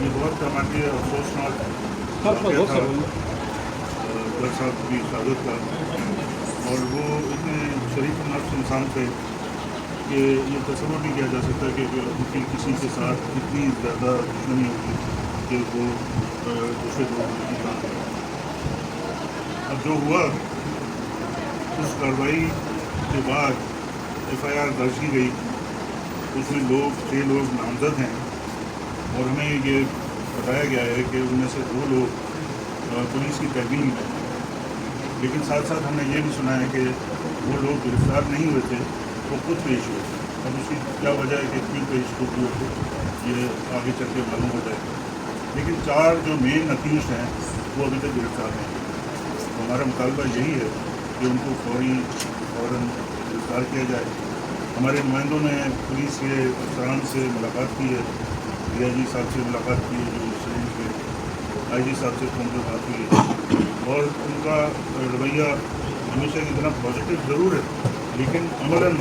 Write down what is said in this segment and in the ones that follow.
یہ بہت ہمارے لیے افسوسناک واقعہ تھا ڈاکٹر صاحب کی شہادت کا، اور وہ اتنے شریف نفس انسان تھے کہ یہ تصور نہیں کیا جا سکتا کہ ان کی کسی کے ساتھ اتنی زیادہ دشمنی ہوگی کہ وہ دوسرے لوگوں کی جان لے۔ اب جو ہوا اس کارروائی کے بعد ایف آئی آر درج کی گئی، اس میں 6 لوگ نامزد ہیں، اور ہمیں یہ بتایا گیا ہے کہ ان میں سے 2 لوگ پولیس کی تحویل میں ہیں، لیکن ساتھ ساتھ ہم نے یہ بھی سنا ہے کہ وہ لوگ گرفتار نہیں ہوئے تھے، وہ خود پیش ہوئے تھے۔ اب اس کی کیا وجہ ہے کہ کیوں پیش خود ہوئے تھے یہ آگے چل کے معلوم ہو جائے گا، لیکن 4 جو مین اکیوزڈ ہیں وہ ابھی تک گرفتار نہیں ہیں۔ تو ہمارا مطالبہ یہی ہے کہ ان کو فوراً گرفتار کیا جائے۔ ہمارے نمائندوں نے پولیس کے افسران سے ملاقات کی ہے، ڈی آئی جی صاحب سے ملاقات کی ہے، جو اس رینج کے آئی جی صاحب سے فون پہ بات ہوئی ہے، اور ان کا رویہ ہمیشہ کی طرح پازیٹیو ضرور ہے، لیکن عملاً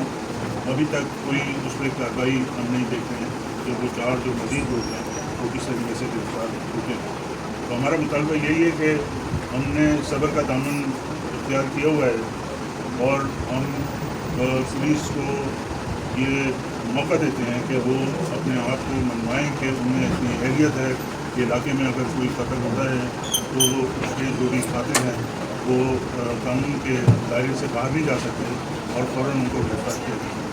ابھی تک کوئی اس پہ کارروائی ہم نہیں دیکھتے ہیں کہ وہ 4 جو مزید لوگ ہیں وہ کس طریقے سے گرفتار ہوتے ہیں۔ تو ہمارا مطالبہ یہی ہے کہ ہم نے صبر کا دامن اختیار کیا ہوا ہے، اور ہم پولیس کو یہ موقع دیتے ہیں کہ وہ اپنے آپ کو منوائیں کہ ان میں اتنی اہلیت ہے کہ علاقے میں اگر کوئی قتل ہوتا ہے تو اس کے جو بھی قاتل ہیں وہ قانون کے دائرے سے باہر بھی جا سکتے ہیں اور فوراً ان کو گرفتار کیا جائے۔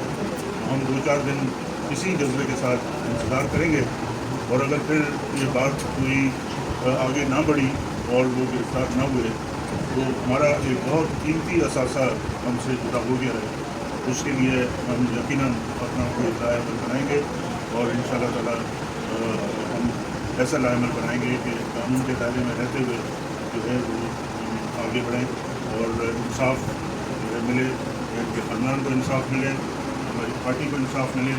ہم 2-4 دن اسی جذبے کے ساتھ انتظار کریں گے، اور اگر پھر یہ بات کوئی آگے نہ بڑھی اور وہ گرفتار نہ ہوئے تو ہمارا ایک بہت قیمتی اثاثہ ہم سے جدا ہو گیا ہے۔ اس کے لیے ہم یقیناً اپنا کوئی لائے عمل بنائیں گے، اور ان شاء اللہ تعالیٰ ہم ایسا لائے عمل بنائیں گے کہ قانون کے دائرے میں رہتے ہوئے جو ہے وہ ہم آگے بڑھیں اور انصاف ملے، ان کے خاندان کو انصاف ملے، ہماری پارٹی کو انصاف ملے،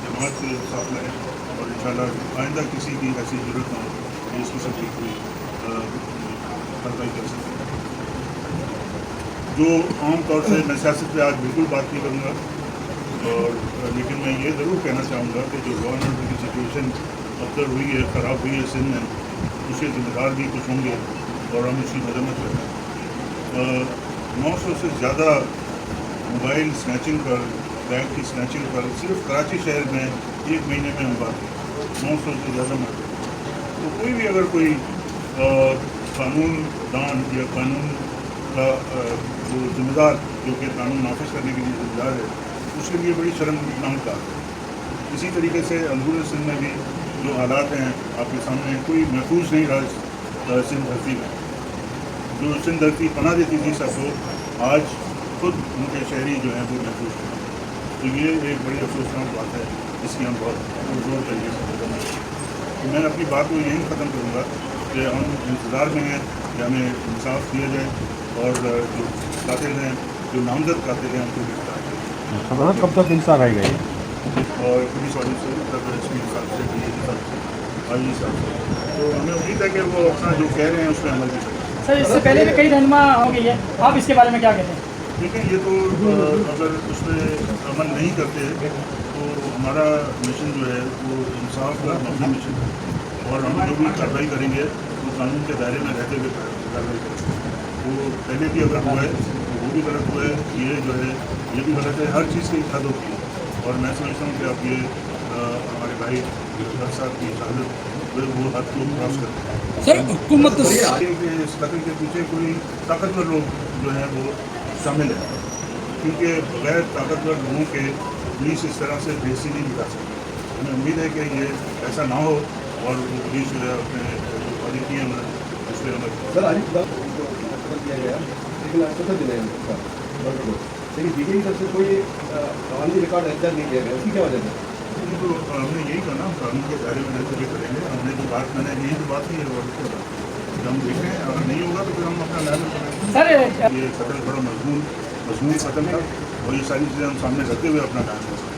جماعت کو انصاف ملے، اور ان شاء اللہ آئندہ کسی کی ایسی ضرورت نہ ہو کہ اس قسم کی کوئی کارروائی کر سکے۔ جو عام طور سے میں سیاست پہ آج بالکل بات نہیں کروں گا، لیکن میں یہ ضرور کہنا چاہوں گا کہ جو لا اینڈ آرڈر کی سچویشن ابتر ہوئی ہے، خراب ہوئی ہے سندھ میں، اس کے ذمہ دار بھی کچھ ہوں گے اور ہم اس کی مذمت کرتے ہیں۔ 900 سے زیادہ موبائل سنیچنگ پر، بینک کی سنیچنگ پر صرف کراچی شہر میں 1 مہینے میں ہم بات کریں 900 سے زیادہ مرتبہ۔ تو کوئی بھی اگر کوئی قانون دان یا قانون کا جو ذمہ دار جو کہ قانون نافذ کرنے کے لیے ذمہ دار ہے، اس کے لیے بڑی شرمناک بات ہے۔ اسی طریقے سے اندرون سندھ میں بھی جو حالات ہیں آپ کے سامنے، کوئی محفوظ نہیں رہا سندھ دھرتی میں۔ جو سندھ دھرتی پناہ دیتی تھی سب کو، آج خود ان کے شہری جو ہیں وہ محفوظ ہیں۔ تو یہ ایک بڑی افسوسناک بات ہے، اس کی ہم بہت زور طریقے سے مدد کریں۔ تو میں اپنی بات کو یہیں ختم کروں گا کہ ہم انتظار میں ہیں کہ ہمیں انصاف دیا جائے، اور جو قاتل ہیں، جو نامزد قاتل ہیں، ان کو گرفتار کیا جائے۔ کب تک انصاف آئے گا یہ؟ اور پولیس والوں سے ایس پی صاحب سے، ڈی اے صاحب سے، آئی جی صاحب سے، تو ہمیں امید ہے کہ وہ اپنا جو کہہ رہے ہیں اس پہ عمل بھی کریں۔ سر اس سے پہلے بھی کئی رہنما ہو گئی ہے، آپ اس کے بارے میں کیا کہتے ہیں؟ دیکھیں، یہ تو اگر اس پہ عمل نہیں کرتے تو ہمارا مشن جو ہے وہ انصاف کا مبنی مشن ہے، اور ہم جو بھی کارروائی کریں گے وہ قانون کے دائرے میں رہتے ہوئے کارروائی کریں گے۔ وہ پہلے بھی اگر ہوا ہے تو وہ بھی غلط ہوا ہے، یہ جو ہے یہ بھی غلط ہے۔ ہر چیز کی حد ہوتی ہے، اور میں سمجھتا ہوں کہ اب یہ ہمارے بھائی ڈاکٹر صاحب کی شہادت وہ حد کو کراس کرتے ہیں۔ سر حکومت اس قتل کے پیچھے کوئی طاقتور لوگ جو ہیں وہ شامل ہیں، کیونکہ بغیر طاقتور لوگوں کے پولیس اس طرح سے بے حسی نہیں دکھا سکتی۔ ہمیں امید ہے کہ یہ ایسا نہ ہو، اور وہ پولیس جو ہے اپنے جو واضح کیے ہیں اس پہ عمل کرے۔ سر آج کیا گیا لیکن آپ کو دلائی لیکن بی جے پی طرف سے کوئی قانونی ریکارڈ اختیار نہیں کیا گیا، اس کی کیا وجہ ہے؟ تو ہم نے یہی کہا نا، قانون کے دائرے میں رہتے ہوئے کریں گے۔ ہم نے جو بات میں نے یہی تو بات کی ہے، اور کیا بات ہم دیکھیں، اگر نہیں ہوگا تو پھر ہم اپنا لائن کریں گے۔ سر یہ قتل بڑا مضمون قتل تھا، اور یہ ساری چیزیں ہم سامنے رکھتے ہوئے اپنا کام کریں گے۔